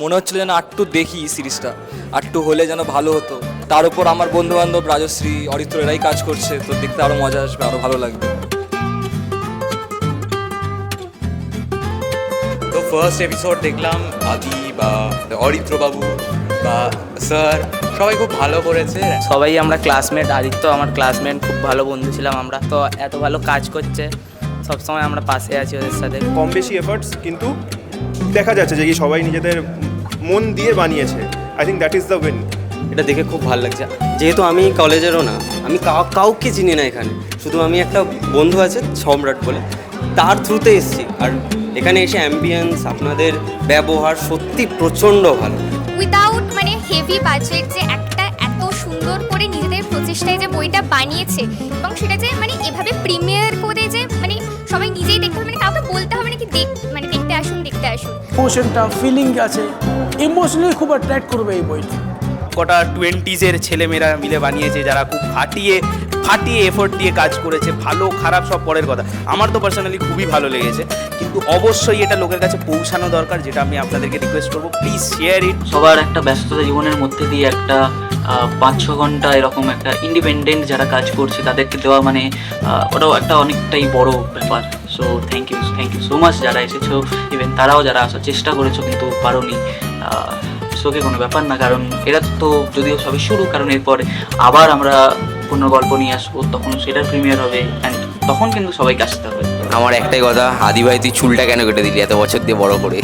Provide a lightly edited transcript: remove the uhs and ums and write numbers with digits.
মনে হচ্ছিল যেন আটটু দেখি সিরিজটা, আটটু হলে যেন ভালো হতো। তার উপর আমার বন্ধু বান্ধব রাজশ্রী, অরিত্র এরাই কাজ করছে, তো দেখতে আরও মজা আসবে, আরও ভালো লাগবে। তো ফার্স্ট এপিসোড দেখলাম, আদি বা অরিত্র বাবু বা স্যার সবাই খুব ভালো করেছে। সবাই আমরা ক্লাসমেট, আদিত্য আমার ক্লাসমেট, খুব ভালো বন্ধু ছিলাম আমরা। তো এত ভালো কাজ করছে, সবসময় আমরা পাশে আছি ওদের সাথে। কম বেশি এফার্টস, কিন্তু দেখা যাচ্ছে যে কি সবাই নিজেদের মন দিয়ে বানিয়েছে। I think that is the win. এটা দেখে খুব ভালো লাগছে। যেহেতু আমি কলেজেরও না, আমি কাউকে চিনি না এখানে, শুধু আমি একটা বন্ধু আছে সম্রাট বলে, তার থ্রুতে এসেছি। আর এখানে এসে অ্যাম্বিয়েন্স, আপনাদের ব্যবহার সত্যি প্রচণ্ড ভালো। উইদাউট মানে হেভি বাজেট যে একটা এত সুন্দর করে নিজেদের প্রচেষ্টায় যে বইটা বানিয়েছে, এবং সেটা যে মানে এভাবে প্রিমিয়ার করে যে মানে সবাই নিজেই দেখতে হবে, মানে কাউকে বলতে হবে নাকি মানে দেখতে আসুন দেখতে আসুন। ইমোশনটা ফিলিং আছে, ইমোশনালি খুব অ্যাট্রাক্ট করবে এই বইটা। কটা 20s ছেলেমেয়েরা মিলে বানিয়েছে, যারা খুব ফাটিয়ে এফোর্ট দিয়ে কাজ করেছে। ভালো খারাপ সব পরের কথা, আমার তো পার্সোনালি খুবই ভালো লেগেছে। কিন্তু অবশ্যই এটা লোকের কাছে পৌঁছানো দরকার, যেটা আমি আপনাদেরকে রিকোয়েস্ট করবো, প্লিজ শেয়ার ইট। সবার একটা ব্যস্ততা জীবনের মধ্যে দিয়ে একটা 5-6 ঘন্টা এরকম একটা ইন্ডিপেন্ডেন্ট যারা কাজ করছে তাদেরকে দেওয়া, মানে ওটাও একটা অনেকটাই বড় ব্যাপার। So thank you so much যারা এসেছো, ইভেন তারাও যারা আসার চেষ্টা করেছো কিন্তু পারোনি। শোকে কোনো ব্যাপার না, কারণ এরা তো যদিও সবই শুরু, কারণ এরপরে আবার আমরা কোনো গল্প নিয়ে আসবো, তখন সেটার প্রিমিয়ার হবে, অ্যান্ড তখন কিন্তু সবাইকে আসতে হবে। আমার একটাই কথা, আদি ভাই তুই চুলটা কেন কেটে দিলি এত বছর দিয়ে বড় করে?